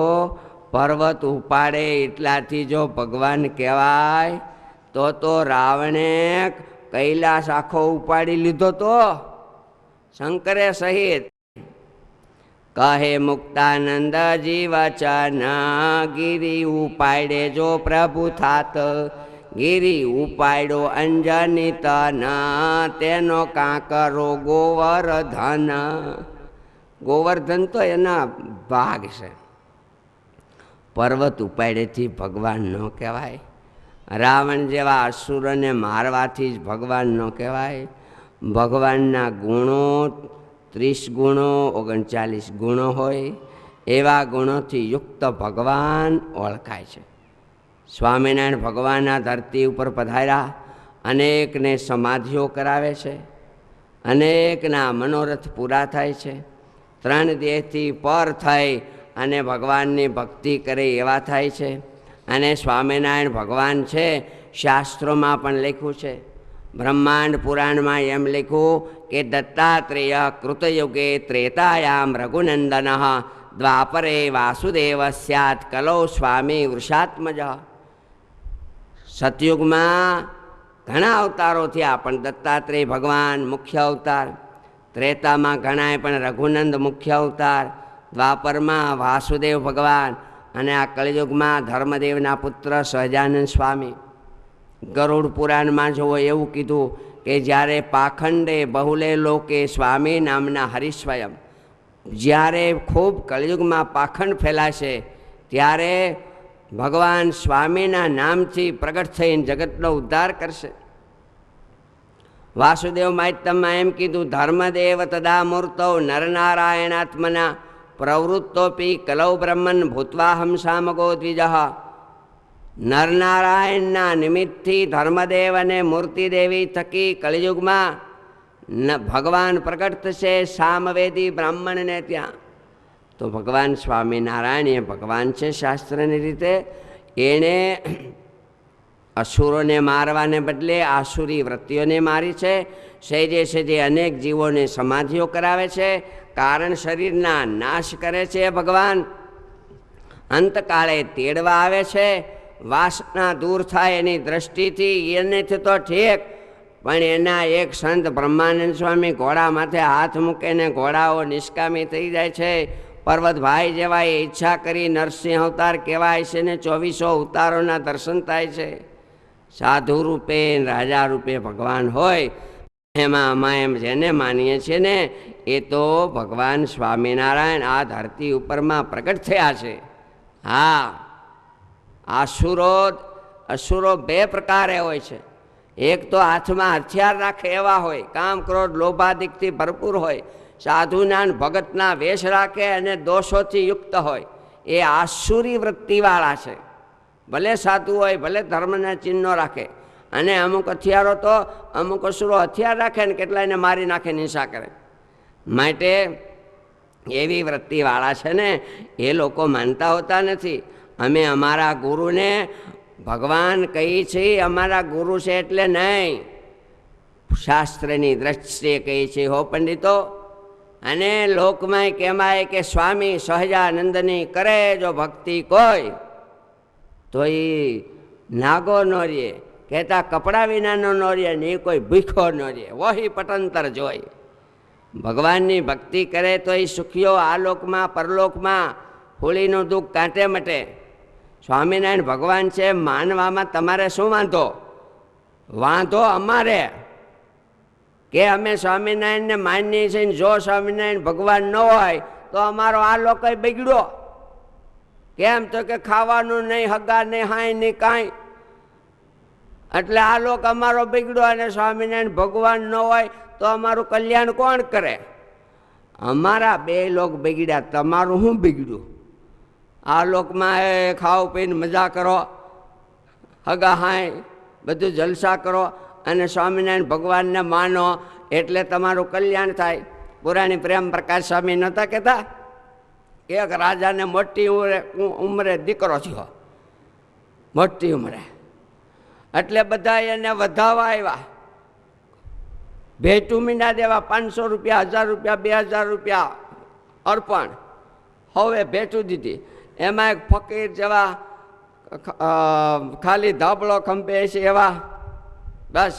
પર્વત ઉપાડે એટલાથી જો ભગવાન કહેવાય તો રાવણે કૈલાસ આખો ઉપાડી લીધો તો શંકરે સહિત. કહે મુક્તાનંદજી વચન, ગિરી ઉપાડે જો પ્રભુ થાત, ગિરી ઉપાડ્યો અંજની તન, તેનો કાંકરો ગોવર્ધન. ગોવર્ધન તો એના ભાગ છે. પર્વત ઉપાડેથી ભગવાન ન કહેવાય. રાવણ જેવા અસુરોને મારવાથી જ ભગવાન ન કહેવાય. ભગવાનના ગુણો 30 ગુણો 39 ગુણો હોય, એવા ગુણોથી યુક્ત ભગવાન ઓળખાય છે. સ્વામિનારાયણ ભગવાન આ ધરતી ઉપર પધાર્યા, અનેકને સમાધિઓ કરાવે છે, અનેકના મનોરથ પૂરા થાય છે. 3 દેહથી પર થઈ અને ભગવાનની ભક્તિ કરે એવા થાય છે. અને સ્વામિનારાયણ ભગવાન છે, શાસ્ત્રોમાં પણ લખ્યું છે. બ્રહ્માંડ પુરાણમાં એમ લખ્યું કે દત્તાત્રેય કૃતયુગે ત્રેતાયામ રઘુનંદન, દ્વાપરે વાસુદેવ સ્યાત, કલૌ સ્વામી વૃષાત્મજ. સતયુગમાં ઘણા અવતારો થયા, પણ દત્તાત્રેય ભગવાન મુખ્ય અવતાર. ત્રેતામાં ઘણાય, પણ રઘુનંદ મુખ્ય અવતાર. દ્વાપરમાં વાસુદેવ ભગવાન, અને આ કળિયુગમાં ધર્મદેવના પુત્ર સહજાનંદ સ્વામી. ગરુડ પુરાણમાં જુઓ એવું કીધું કે જ્યારે પાખંડે બહુલે લોકે સ્વામી નામના હરિસ્વયં, જ્યારે ખૂબ કળિયુગમાં પાખંડ ફેલાશે ત્યારે ભગવાન સ્વામીના નામથી પ્રગટ થઈને જગતનો ઉદ્ધાર કરશે. વાસુદેવ માહિત્યમાં એમ કીધું, ધર્મદેવ તદા મૂર્તૌ નરનારાયણાત્મના પ્રવૃત્તોપી કલૌ બ્રહ્મન ભૂત્વા હંસામગો દ્વિજ. નરનારાયણના નિમિત્તથી ધર્મદેવ અને મૂર્તિદેવી થકી કળિયુગમાં ભગવાન પ્રગટ થશે સામવેદી બ્રાહ્મણને ત્યાં. તો ભગવાન સ્વામિનારાયણ એ ભગવાન છે શાસ્ત્રની રીતે. એણે અસુરોને મારવાને બદલે આસુરી વૃત્તિઓને મારી છે. સહેજે સહેજે અનેક જીવોને સમાધિઓ કરાવે છે, કારણ શરીરના નાશ કરે છે ભગવાન. અંતકાળે તેડવા આવે છે, વાસના દૂર થાય એની દ્રષ્ટિથી એનેથી તો ઠીક, પણ એના એક સંત બ્રહ્માનંદ સ્વામી ઘોડા માથે હાથ મૂકીને ઘોડાઓ નિષ્કામી થઈ જાય છે. પર્વતભાઈ જેવા એ ઈચ્છા કરી નરસિંહ અવતાર કહેવાય છે ને 24 અવતારોના દર્શન થાય છે. સાધુ રૂપે રાજા રૂપે ભગવાન હોય, એમાં અમે એમ જેને માનીએ છીએ ને એ તો ભગવાન સ્વામિનારાયણ આ ધરતી ઉપરમાં પ્રગટ થયા છે. હા, અસુરો 2 પ્રકારે હોય છે. એક તો હાથમાં હથિયાર રાખે એવા હોય, કામ ક્રોધ લોભાદિકથી ભરપૂર હોય, સાધુના ભગતના વેશ રાખે અને દોષોથી યુક્ત હોય, એ આસુરી વૃત્તિવાળા છે. ભલે સાધુ હોય, ભલે ધર્મના ચિહ્નો રાખે. અને અમુક હથિયારો તો અમુક અસુરો હથિયાર રાખે ને કેટલાયને મારી નાખે, હિંસા કરે. માટે એવી વૃત્તિવાળા છે ને એ લોકો માનતા હોતા નથી. અમે અમારા ગુરુને ભગવાન કહીએ છીએ, અમારા ગુરુ છે એટલે નહીં, શાસ્ત્રની દ્રષ્ટિએ કહીએ છીએ હો પંડિતો. અને લોકમાં કહેવાય કે સ્વામી સહજાનંદની કરે જો ભક્તિ કોઈ તો એ નાગો ન રે, કહેતા કપડા વિનાનો ન રે ને એ કોઈ ભૂખો ન રે, વહી પટંતર જોઈ. ભગવાનની ભક્તિ કરે તો એ સુખીઓ આ લોકમાં પરલોકમાં હોળીનું દુઃખ કાંટે મટે. સ્વામિનારાયણ ભગવાન છે માનવામાં તમારે શું વાંધો? વાંધો અમારે કે અમે સ્વામિનારાયણને માનીએ છીએ. જો સ્વામિનારાયણ ભગવાન ન હોય તો અમારો આ લોકો બગડ્યો. કેમ તો કે ખાવાનું નહીં, હગા નહીં, હાય નહીં, કાંઈ. એટલે આ લોક અમારો બગડ્યો અને સ્વામિનારાયણ ભગવાન ન હોય તો અમારું કલ્યાણ કોણ કરે? અમારા બે લોક બગડ્યા, તમારું શું બગડ્યું? આ લોકમાં એ ખાઓ પીને મજા કરો, હગા હાય બધું જલસા કરો અને સ્વામિનારાયણ ભગવાનને માનો એટલે તમારું કલ્યાણ થાય. પુરાણી પ્રેમ પ્રકાશ સ્વામી નહોતા કહેતા? એક રાજાને મોટી ઉંમરે દીકરો થયો, મોટી ઉંમરે, એટલે બધા એને વધાવવા આવ્યા, ભેટું મીંડા દેવા, 500 રૂપિયા, 1000 રૂપિયા, 2000 રૂપિયા અર્પણ. હવે ભેટું દીધી. એમાં એક ફકીર જેવા ખાલી ધાબળો ખંભે છે એવા, બસ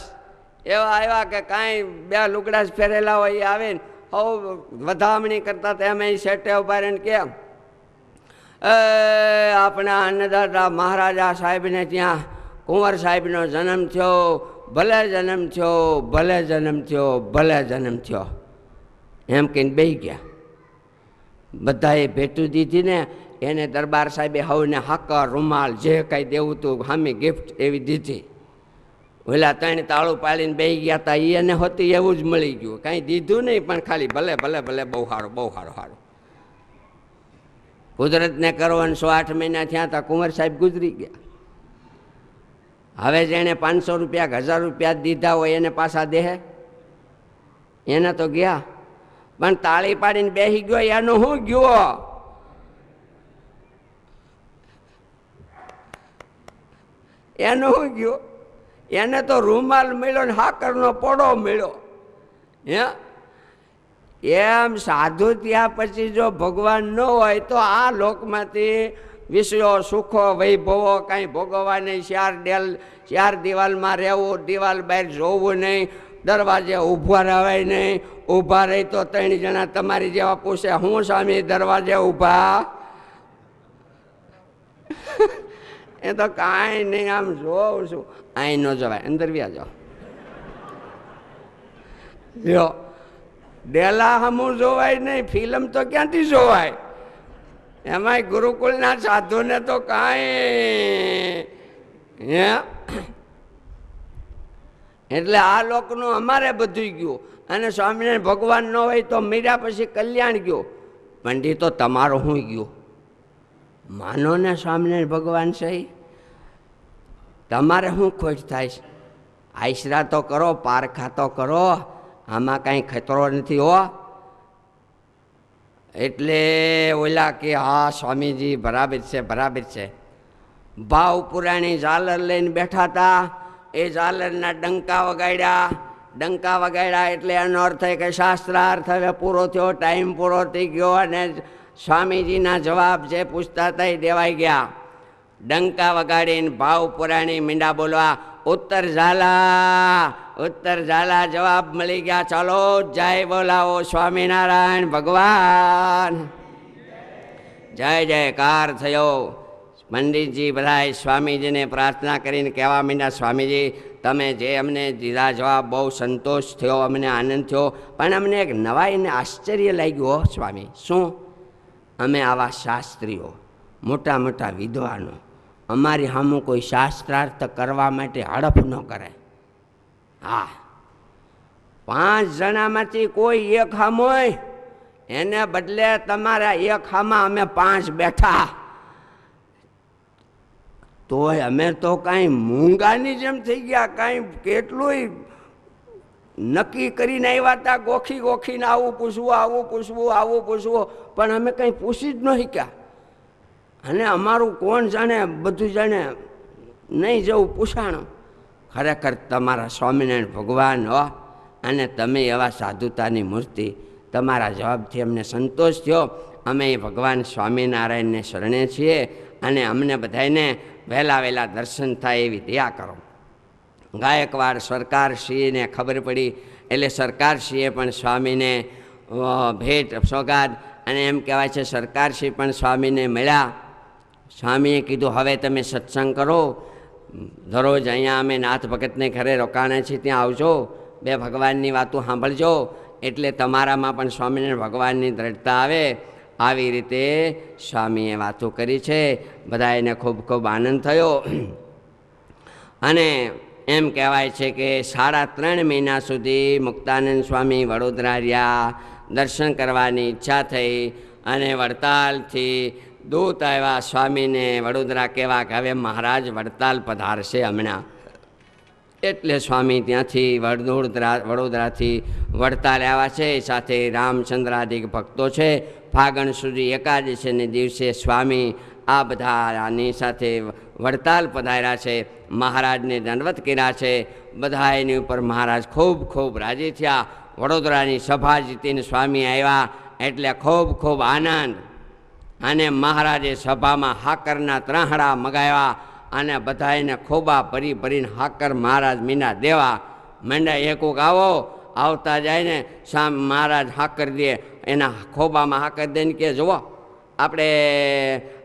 એવા આવ્યા કે કાંઈ 2 લુગડા જ ફેરેલા હોય એ આવીને હવે વધામણી કરતા હતા. એમ શેઠે ઉભા રહીને કે આપણા અન્નદાતા મહારાજા સાહેબને ત્યાં કુંવર સાહેબનો જન્મ થયો, ભલે જન્મ થયો, ભલે જન્મ થયો, ભલે જન્મ થયો, એમ કહીને બેસી ગયા. બધાએ ભેટું દીધી ને એને દરબાર સાહેબે હવને હાકર, રૂમાલ, જે કાંઈ દેવું હતું હામી ગિફ્ટ એવી દીધી. ઓલા 3 તાળું પાડીને બેસી ગયા હતા, એને હોતી એવું જ મળી ગયું, કાંઈ દીધું નહીં, પણ ખાલી ભલે ભલે ભલે, બહુ સારું, બહુ સારું, સારું. કુદરતને કરવાનું 108 મહિના થયા હતા, કુંવર સાહેબ ગુજરી ગયા. હવે જેણે 500 રૂપિયા, 1000 રૂપિયા દીધા હોય એને પાછા દેહે? એને તો ગયા, પણ તાળી પાડીને બેસી ગયો એનું શું ગયો? એનું શું ગયો? એને તો રૂમાલ મળ્યો ને હાકરનો પોડો મળ્યો. હે એમ સાધુ ત્યાં પછી જો ભગવાન ન હોય તો આ લોકમાંથી વિષયો, સુખો, વૈભવો કાંઈ ભોગવવા નહીં. 4 દિવાલમાં રહેવું, દિવાલ બહાર જોવું નહીં, દરવાજે ઊભા રહેવાય નહીં. ઊભા રહી તો 3 જણા તમારી જેવા પૂછે, હું સ્વામી દરવાજે ઊભા? એ તો કાંઈ નહીં, આમ જોઉં છું. અહીં ન જવાય, અંદર વ્યા જાઓ. જો ડેલા હમું જોવાય નહીં, ફિલ્મ તો ક્યાંથી જોવાય? એમાંય ગુરુકુળના સાધુને તો કાંઈ. હે એટલે આ લોકનું અમારે બધું ગયું. અને સ્વામિનારાયણ ભગવાન ન હોય તો મીરા પછી કલ્યાણ ગયું. પંડિતો તમારું શું ગયું? માનો ને સ્વામિનારાયણ ભગવાન સહી, તમારે શું ખોટ થાય છે? આશરા તો કરો, પારખા તો કરો, આમાં કાંઈ ખતરો નથી હો. એટલે ઓલા કે હા સ્વામીજી બરાબર છે, બરાબર છે. ભાવ પુરાણી ઝાલર લઈને બેઠા હતા, એ ઝાલરના ડંકા વગાડ્યા એટલે એનો અર્થ થાય કે શાસ્ત્રાર્થ હવે પૂરો થયો, ટાઈમ પૂરો થઈ ગયો અને સ્વામીજીના જવાબ જે પૂછતા હતા એ દેવાઈ ગયા. ડંકા વગાડીને ભાવ પુરાણી મીંડા બોલવા, ઉત્તર ઝાલા જવાબ મળી ગયા. ચાલો જય બોલાવો સ્વામિનારાયણ ભગવાન, જય જયકાર થયો. પંડિતજી બધાએ સ્વામીજીને પ્રાર્થના કરીને કહેવા માંડ્યા, સ્વામીજી તમે જે અમને દીધા જવાબ બહુ સંતોષ થયો, અમને આનંદ થયો, પણ અમને એક નવાઈને આશ્ચર્ય લાગ્યું. સ્વામી શું? અમે આવા શાસ્ત્રીઓ, મોટા મોટા વિદ્વાનો, અમારી સામું કોઈ શાસ્ત્રાર્થ કરવા માટે હડપ ન કરે. હા, 5 જણામાંથી કોઈ એક હામોય, એને બદલે તમારા એક હામાં અમે 5 બેઠા, તોય અમે તો કાંઈ મૂંગાની જેમ થઈ ગયા. કાંઈ કેટલું નક્કી કરીને આવ્યા હતા, ગોખીને આવું પૂછવું, પણ અમે કંઈ પૂછી જ ન શક્યા. અને અમારું કોણ જાણે, બધું જાણે, નહીં જવું પૂછાણું. ખરેખર તમારા સ્વામિનારાયણ ભગવાન હો, અને તમે એવા સાધુતાની મૂર્તિ, તમારા જવાબથી અમને સંતોષ થયો. અમે ભગવાન સ્વામિનારાયણને શરણે છીએ અને અમને બધાને વહેલા દર્શન થાય એવી દયા કરો. ગાયકવાડ સરકારશ્રીને ખબર પડી એટલે સરકારશ્રીએ પણ સ્વામીને ભેટ સોગાદ અને એમ કહેવાય છે સરકારશ્રી પણ સ્વામીને મળ્યા. સ્વામીએ કીધું હવે તમે સત્સંગ કરો, દરરોજ અહીંયા અમે નાથ ભગતને ઘરે રોકાણા છીએ ત્યાં આવજો, બે ભગવાનની વાતો સાંભળજો એટલે તમારામાં પણ સ્વામિનારાયણ ભગવાનની દ્રઢતા આવે. આવી રીતે સ્વામીએ વાતો કરી છે. બધાને ખૂબ ખૂબ આનંદ થયો અને એમ કહેવાય છે કે 3.5 મહિના સુધી મુક્તાનંદ સ્વામી વડોદરા રહ્યા. દર્શન કરવાની ઈચ્છા થઈ અને વડતાલથી દૂત આવ્યા સ્વામીને વડોદરા કહેવા કે હવે મહારાજ વડતાલ પધારશે હમણાં. એટલે સ્વામી ત્યાંથી વડોદરાથી વડતાલ આવ્યા છે. સાથે રામચંદ્રાદિક ભક્તો છે. ફાગણ સુધી એકાદશીને દિવસે સ્વામી આ બધાની સાથે વડતાલ પધાર્યા છે. મહારાજને દંડવત કર્યા છે. બધા એની ઉપર મહારાજ ખૂબ ખૂબ રાજી થયા. વડોદરાની સભા જીતીને સ્વામી આવ્યા એટલે ખૂબ ખૂબ આનંદ. અને મહારાજે સભામાં હાકરના 3 હડા મગાવ્યા અને બધાને ખોબા ભરીને હાકર મહારાજ મીના દેવા માંડ્યા. એકોક આવો આવતા જાય ને મહારાજ હાકર દે, એના ખોબામાં હાકર દઈને કે જુઓ આપણે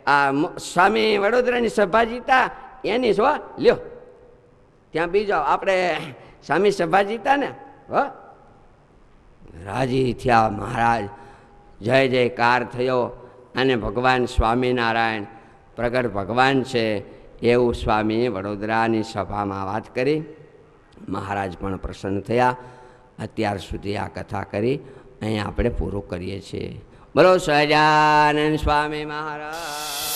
આ સ્વામી વડોદરાની સભા જીતા એની જો લ્યો ત્યાં બીજો આપણે સ્વામી સભા જીતા ને હો. રાજી થયા મહારાજ, જય જયકાર થયો અને ભગવાન સ્વામિનારાયણ પ્રગટ ભગવાન છે એવું સ્વામીએ વડોદરાની સભામાં વાત કરી. મહારાજ પણ પ્રસન્ન થયા. અત્યાર સુધી આ કથા કરી અહીંયા આપણે પૂરું કરીએ છીએ. બોલો સહજાનંદ સ્વામી મહારાજ.